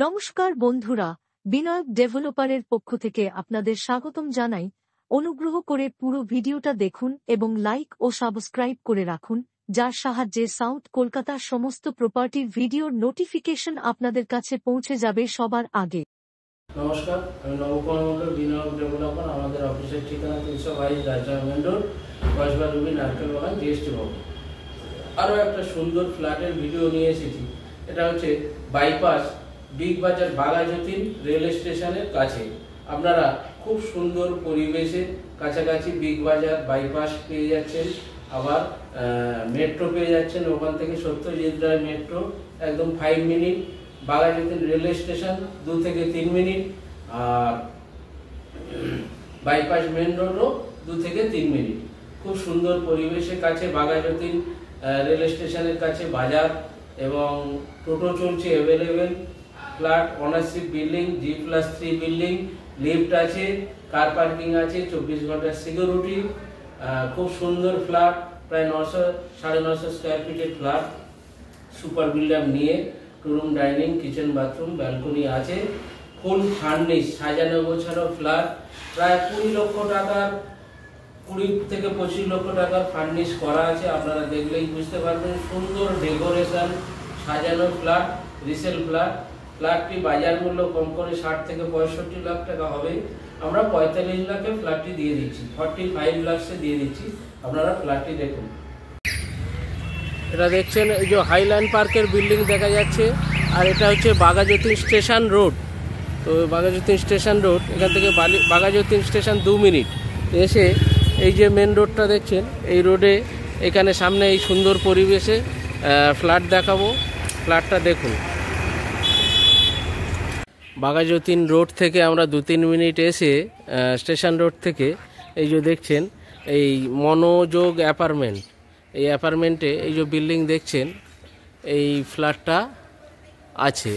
নমস্কার বন্ধুরা, বিনায়ক ডেভেলপারের পক্ষ থেকে আপনাদের স্বাগতম জানাই। অনুগ্রহ করে পুরো ভিডিওটা দেখুন এবং লাইক ও সাবস্ক্রাইব করে রাখুন, যার সাহায্যে সাউথ কলকাতার সমস্ত প্রপার্টির ভিডিওর নোটিফিকেশন আপনাদের কাছে পৌঁছে যাবে সবার আগে। নমস্কার, আমি নবকুমার মন্ডল, বিনায়ক ডেভেলপার। আমাদের অফিসের ঠিকানা 322 রাজা মেন রোড, কসবা রুবি, নারকেল বাগান, জিএসটি ভবন। আরও একটা সুন্দর ফ্ল্যাটের ভিডিও নিয়ে এসেছি। এটা হচ্ছে বাইপাস বিগ বাজার বাঘাযতীন রেল স্টেশনের কাছে। আপনারা খুব সুন্দর পরিবেশে কাছাকাছি বিগ বাজার বাইপাস পেয়ে যাচ্ছেন, আবার মেট্রো পেয়ে যাচ্ছেন। ওখান থেকে সত্যজিৎ রায় মেট্রো একদম 5 মিনিট, বাঘাযতীন রেল স্টেশন 2 থেকে 3 মিনিট, আর বাইপাস মেন রোডও 2 থেকে 3 মিনিট। খুব সুন্দর পরিবেশের কাছে বাঘাযতীন রেল স্টেশনের কাছে বাজার, এবং টোটো চলছে available. Flat ownership building, G+3 building, lift আছে, কার পার্কিং আছে, 24 ঘন্টার সিকিউরিটি। খুব সুন্দর ফ্ল্যাট, প্রায় 900-950 স্কোয়ার ফিটের ফ্ল্যাট। সুপার বিল্ডার নিয়ে 2 room, dining, kitchen, bathroom, balcony আছে। ফুল ফার্নিশ, সাজানো গোছানো ফ্ল্যাট। প্রায় 20 লক্ষ টাকার, 20 থেকে 25 লক্ষ টাকার ফার্নিশ করা আছে। আপনারা দেখলেই বুঝতে পারবেন। সুন্দর ডেকোরেশন, সাজানো ফ্ল্যাট, রিসেল ফ্ল্যাট। ফ্ল্যাটটি বাজার মূল্য কম করে 60 থেকে 65 লাখ টাকা হবে। আমরা 45 লাখে ফ্ল্যাটটি দিয়ে দিচ্ছি, 45 লাখে দিয়ে দিচ্ছি। আপনারা ফ্ল্যাটটি দেখুন। এটা দেখছেন, এই যে হাইল্যান্ড পার্কের বিল্ডিং দেখা যাচ্ছে, আর এটা হচ্ছে বাঘাযতীন স্টেশন রোড। তো বাঘাযতীন স্টেশন রোড, এখান থেকে বাঘাযতীন স্টেশন 2 মিনিট এসে এই যে মেন রোডটা দেখছেন, এই রোডে এখানে সামনে এই সুন্দর পরিবেশে ফ্ল্যাট দেখাবো। ফ্ল্যাটটা দেখুন। বাঘাযতীন রোড থেকে আমরা 2-3 মিনিট এসে স্টেশন রোড থেকে এই যে দেখছেন এই মনোযোগ অ্যাপার্টমেন্ট, এই অ্যাপার্টমেন্টে এই যে বিল্ডিং দেখছেন, এই ফ্ল্যাটটা আছে।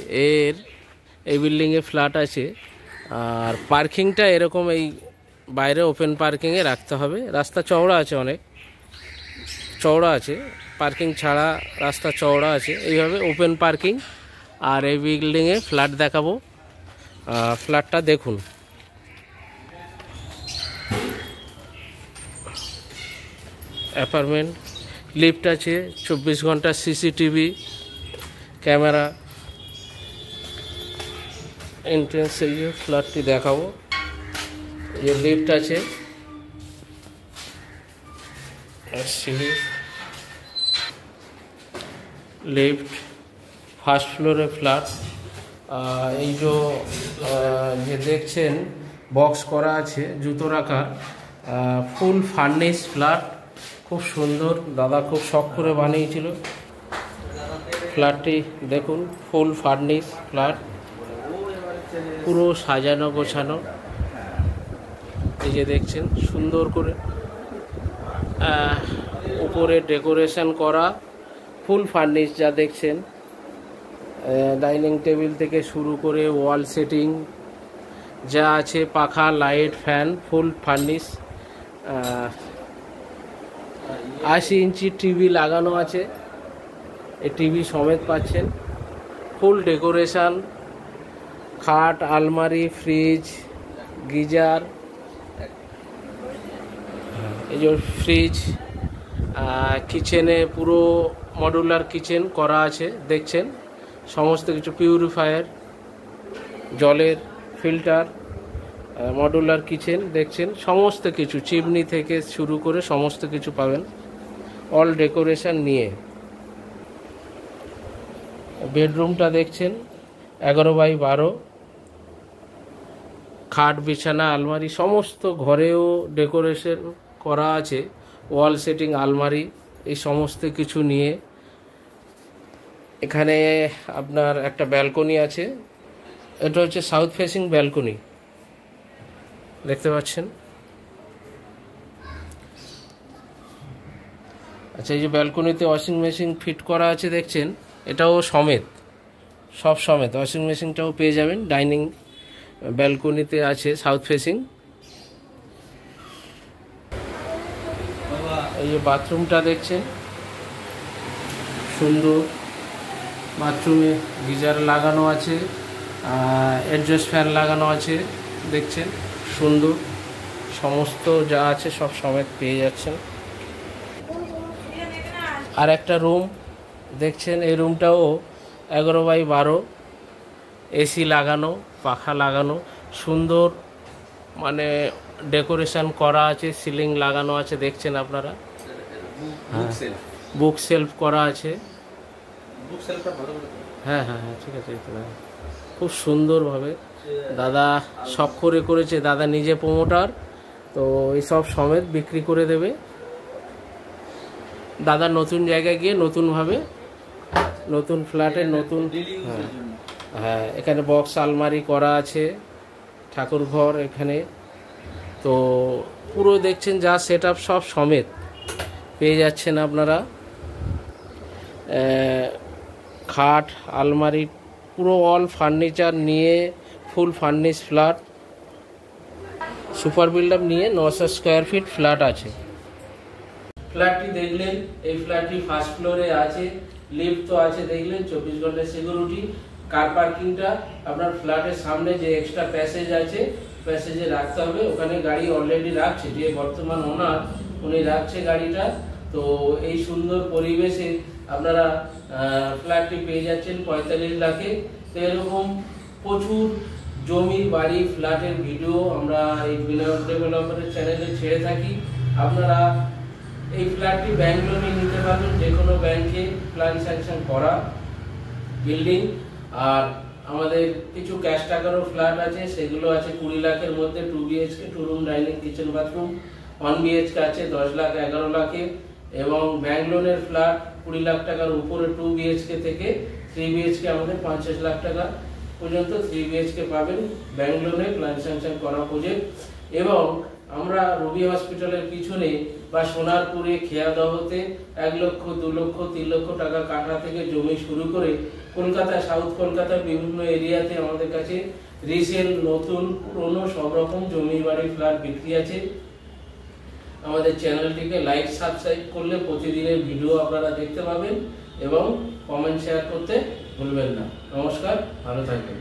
এই বিল্ডিংয়ে ফ্ল্যাট আছে। আর পার্কিংটা এরকম এই বাইরে ওপেন পার্কিংয়ে রাখতে হবে। রাস্তা চওড়া আছে, অনেক চওড়া আছে, পার্কিং ছাড়া রাস্তা চওড়া আছে, এইভাবে ওপেন পার্কিং। আর এই বিল্ডিংয়ে ফ্ল্যাট দেখাবো। ফ্ল্যাটটা দেখুন। অ্যাপার্টমেন্ট, লিফট আছে, 24 ঘন্টা সিসিটিভি ক্যামেরা। এন্ট্রেন্স, এই যে ফ্ল্যাটটি দেখাবো। এই যে লিফট আছে, লিফট, ফার্স্ট ফ্লোরে ফ্ল্যাট। এই যে দেখছেন বক্স করা আছে জুতো রাখার, ফুল ফার্নিশ ফ্ল্যাট। খুব সুন্দর, দাদা খুব শখ করে বানিয়েছিল। ফ্ল্যাটটি দেখুন, ফুল ফার্নিশ ফ্ল্যাট, পুরো সাজানো গোছানো। এই যে দেখছেন সুন্দর করে উপরে ডেকোরেশন করা, ফুল ফার্নিশ যা দেখছেন। ডাইনিং টেবিল থেকে শুরু করে ওয়াল সেটিং যা আছে, পাখা, লাইট, ফ্যান, ফুল ফার্নিশ। 80 ইঞ্চি টিভি লাগানো আছে, এই টিভি সমেত পাচ্ছেন। ফুল ডেকোরেশন, খাট, আলমারি, ফ্রিজ, গিজার, এই যে ফ্রিজ। কিচেনে পুরো মডুলার কিচেন করা আছে, দেখছেন সমস্ত কিছু। পিউরিফায়ার, জলের ফিল্টার, মডুলার কিচেন দেখছেন, সমস্ত কিছু চিমনি থেকে শুরু করে সমস্ত কিছু পাবেন, অল ডেকোরেশন নিয়ে। বেডরুমটা দেখছেন 11x12, খাট, বিছানা, আলমারি, সমস্ত ঘরেও ডেকোরেশন করা আছে, ওয়াল সেটিং, আলমারি, এই সমস্ত কিছু নিয়ে। এখানে আপনার একটা ব্যালকনি আছে, এটা হচ্ছে সাউথ ফেসিং ব্যালকনি, দেখতে পাচ্ছেন। আচ্ছা, এই যে ব্যালকনিতে ওয়াশিং মেশিন ফিট করা আছে দেখছেন, এটাও সমেত, সব সমেত। ওয়াশিং মেশিনটাও পেয়ে যাবেন। ডাইনিং ব্যালকনিতে আছে সাউথ ফেসিং। এই যে বাথরুমটা দেখছেন, সুন্দর। বাথরুমে গিজার লাগানো আছে, এডজাস্ট ফ্যান লাগানো আছে, দেখছেন সুন্দর, সমস্ত যা আছে সব সমেত পেয়ে যাচ্ছেন। আর একটা রুম দেখছেন, এই রুমটাও 11x12, এসি লাগানো, পাখা লাগানো, সুন্দর মানে ডেকোরেশন করা আছে, সিলিং লাগানো আছে, দেখছেন আপনারা। বুক সেলফ করা আছে, হ্যাঁ হ্যাঁ হ্যাঁ ঠিক আছে, খুব সুন্দরভাবে দাদা শখ করে করেছে। দাদা নিজে প্রমোটার, তো এইসব সমেত বিক্রি করে দেবে। দাদা নতুন জায়গায় গিয়ে নতুনভাবে নতুন ফ্ল্যাটে নতুন, হ্যাঁ হ্যাঁ এখানে বক্স আলমারি করা আছে, ঠাকুর ঘর এখানে, তো পুরো দেখছেন যা সেট আপ সব সমেত পেয়ে যাচ্ছেন আপনারা। খাট, আলমারি, পুরো অল ফার্নিচার নিয়ে ফুল ফার্নিশ ফ্ল্যাট, সুপার বিল্ডার নিয়ে 900 স্কোয়ার ফিট ফ্ল্যাট আছে। ফ্ল্যাটটি দেখলেন, এই ফ্ল্যাটটি ফার্স্ট ফ্লোরে আছে, লিফট তো আছে দেখলেন, 24 ঘন্টা সিকিউরিটি। কার পার্কিংটা আপনার ফ্ল্যাটের সামনে যে এক্সট্রা প্যাসেজ আছে, প্যাসেজে রাখতে হবে, ওখানে গাড়ি অলরেডি রাখছে, যে বর্তমান ওনার উনি রাখছে গাড়িটা। তো এই সুন্দর পরিবেশে আপনারা ফ্ল্যাটটি পেয়ে যাচ্ছেন 45 লাখে। তো এরকম প্রচুর জমি, বাড়ি, ফ্ল্যাটের ভিডিও আমরা এই বিনয় ডেভেলপারের চ্যানেলে ছেড়ে থাকি। আপনারা এই ফ্ল্যাটটি ব্যাংক লোনে নিতে পারবেন, যে কোনো ব্যাংকে প্ল্যান স্যাংশন করা বিল্ডিং। আর আমাদের কিছু ক্যাশ টাকারও ফ্ল্যাট আছে, সেগুলো আছে 20 লাখের মধ্যে, 2 BHK, 2 room, dining, kitchen, bathroom. 1 BHK আছে 10 লাখ, 11 লাখে। এবং ব্যাংক লোনের ফ্ল্যাট 20 লাখ টাকার উপরে 2 BHK থেকে 3 BHK আমাদের 50 লাখ টাকা পর্যন্ত 3 BHK পাবেন ব্যাংক লোনে প্ল্যান স্যাংশন করা প্রজেক্ট। এবং আমরা রবি হসপিটালের পিছনে বা সোনারপুরে, খেয়াদহতে 1 লক্ষ, 2 লক্ষ, 3 লক্ষ টাকা কাঠা থেকে জমি শুরু করে কলকাতা, সাউথ কলকাতার বিভিন্ন এরিয়াতে আমাদের কাছে রিসেল, নতুন, পুরনো সব রকম জমি, বাড়ি, ফ্ল্যাট বিক্রি আছে। আমাদের চ্যানেলটিকে লাইক, সাবস্ক্রাইব করলে প্রতিদিনের ভিডিও আপনারা দেখতে পাবেন এবং কমেন্ট শেয়ার করতে ভুলবেন না। নমস্কার, ভালো থাকবেন।